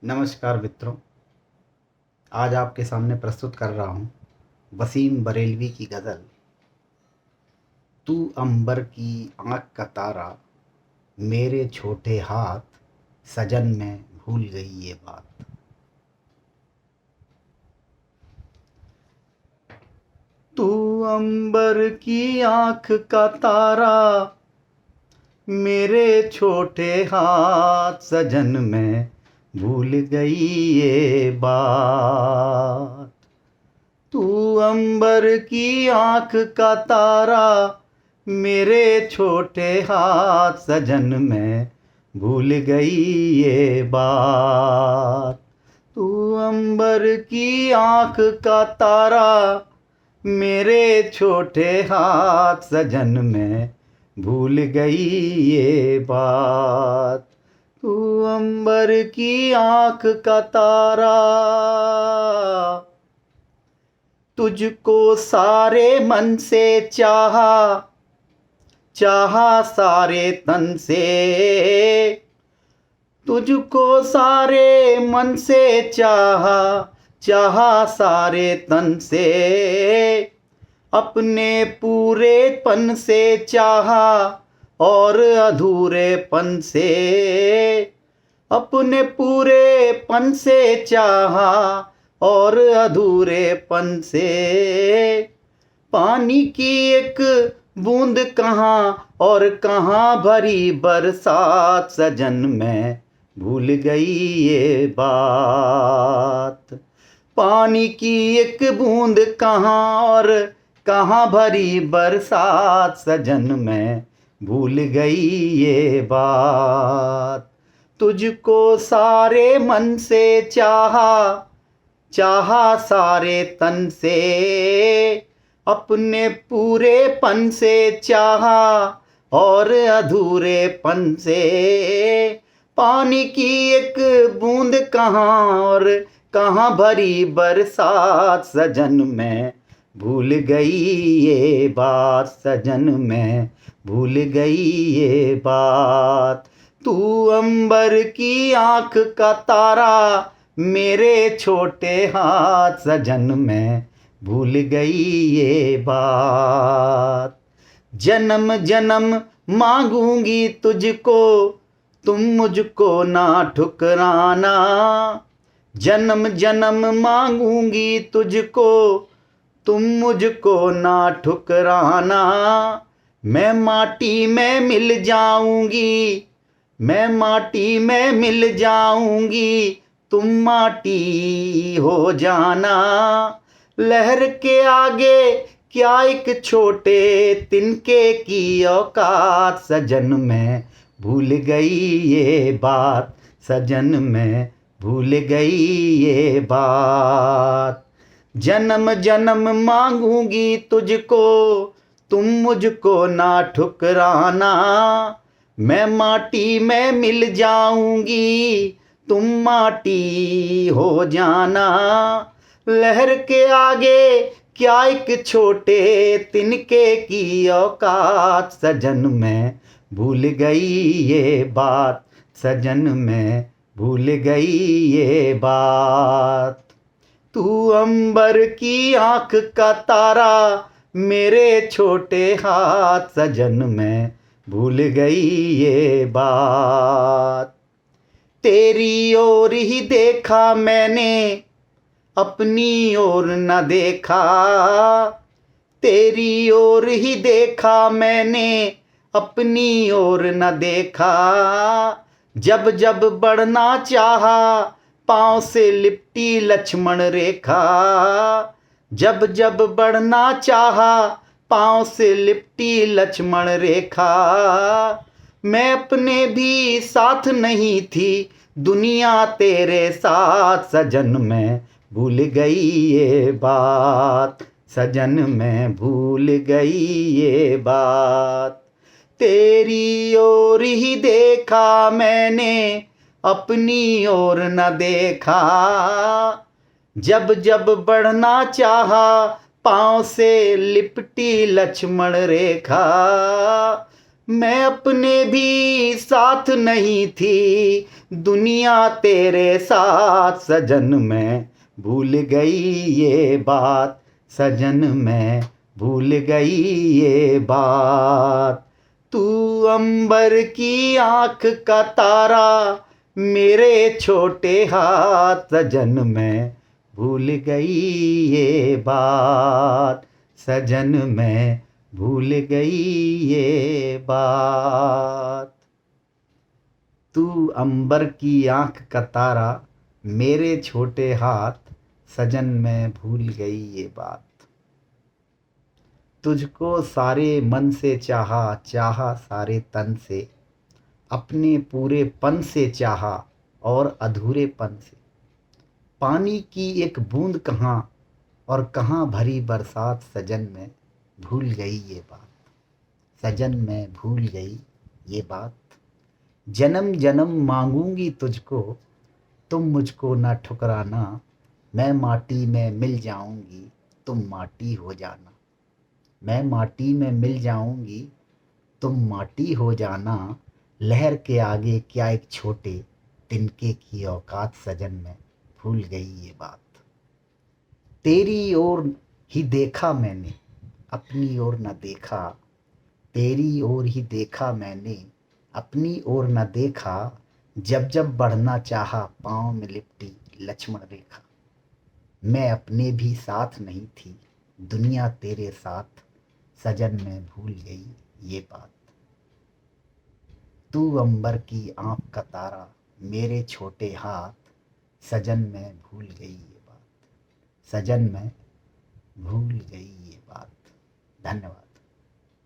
नमस्कार मित्रों। आज आपके सामने प्रस्तुत कर रहा हूँ वसीम बरेलवी की गज़ल। तू अंबर की आँख का तारा, मेरे छोटे हाथ, सजन में भूल गई ये बात। तू अंबर की आँख का तारा, मेरे छोटे हाथ, सजन में भूल गई ये बात। तू अंबर की आँख का तारा, मेरे छोटे हाथ, सजन में भूल गई ये बात। तू अंबर की आँख का तारा, मेरे छोटे हाथ, सजन में भूल गई ये बात। तू अंबर की आँख का तारा, तुझको सारे मन से चाहा, चाहा सारे तन से। तुझको सारे मन से चाहा, चाहा सारे तन से। अपने पूरेपन से चाहा और अधूरेपन से। अपने पूरेपन से चाहा और अधूरेपन से। पानी की एक बूंद कहाँ और कहाँ भरी बरसात, सजन में भूल गई ये बात। पानी की एक बूंद कहाँ और कहाँ भरी बरसात, सजन में भूल गई ये बात। तुझको सारे मन से चाहा, चाहा सारे तन से। अपने पूरेपन से चाहा और अधूरेपन से। पानी की एक बूंद कहाँ और कहाँ भरी बरसात, सजन में भूल गई ये बात, सजन में भूल गई ये बात। तू अंबर की आँख का तारा, मेरे छोटे हाथ, सजन में भूल गई ये बात। जन्म जन्म मांगूंगी तुझको, तुम मुझको ना ठुकराना। जन्म जन्म मांगूंगी तुझको, तुम मुझको ना ठुकराना। मैं माटी में मिल जाऊंगी, मैं माटी में मिल जाऊंगी, तुम माटी हो जाना। लहर के आगे क्या एक छोटे तिनके की औकात, सजन में भूल गई ये बात, सजन में भूल गई ये बात। जन्म जन्म मांगूंगी तुझको, तुम मुझको ना ठुकराना। मैं माटी में मिल जाऊंगी, तुम माटी हो जाना। लहर के आगे क्या एक छोटे तिनके की औकात, सजन में भूल गई ये बात, सजन में भूल गई ये बात। तू अंबर की आँख का तारा, मेरे छोटे हाथ, सजन में भूल गई ये बात। तेरी ओर ही देखा मैंने, अपनी ओर न देखा। तेरी ओर ही देखा मैंने, अपनी ओर न देखा। जब जब बढ़ना चाहा, पाँव से लिपटी लक्ष्मण रेखा। जब जब बढ़ना चाहा, पाँव से लिपटी लक्ष्मण रेखा। मैं अपने भी साथ नहीं थी, दुनिया तेरे साथ, सजन में भूल गई ये बात, सजन में भूल गई ये बात। तेरी ओर ही देखा मैंने, अपनी ओर न देखा। जब जब बढ़ना चाहा, पाँव से लिपटी लक्ष्मण रेखा। मैं अपने भी साथ नहीं थी, दुनिया तेरे साथ सजन मैं भूल गई ये बात, सजन मैं भूल गई ये बात। तू अंबर की आंख का तारा, मेरे छोटे हाथ, सजन मैं भूल गई ये बात, सजन मैं भूल गई ये बात। तू अंबर की आंख का तारा, मेरे छोटे हाथ, सजन मैं भूल गई ये बात। तुझको सारे मन से चाहा, चाहा सारे तन से, अपने पूरे पन से चाहा और अधूरेपन से। पानी की एक बूंद कहाँ और कहाँ भरी बरसात, सजन मैं भूल गई ये बात, सजन मैं भूल गई ये बात। जन्म जन्म मांगूंगी तुझको, तुम मुझको ना ठुकराना, मैं माटी में मिल जाऊंगी, तुम माटी हो जाना। मैं माटी में मिल जाऊंगी, तुम माटी हो जाना। लहर के आगे क्या एक छोटे तिनके की औकात, सजन में भूल गई ये बात। तेरी ओर ही देखा मैंने, अपनी ओर न देखा, तेरी ओर ही देखा मैंने, अपनी ओर न देखा। जब जब बढ़ना चाहा, पाँव में लिपटी लक्ष्मण रेखा। मैं अपने भी साथ नहीं थी, दुनिया तेरे साथ, सजन मैं भूल गई ये बात। तू अंबर की आंख का तारा, मेरे छोटे हाथ, सजन मैं भूल गई ये बात, सजन मैं भूल गई ये बात। धन्यवाद।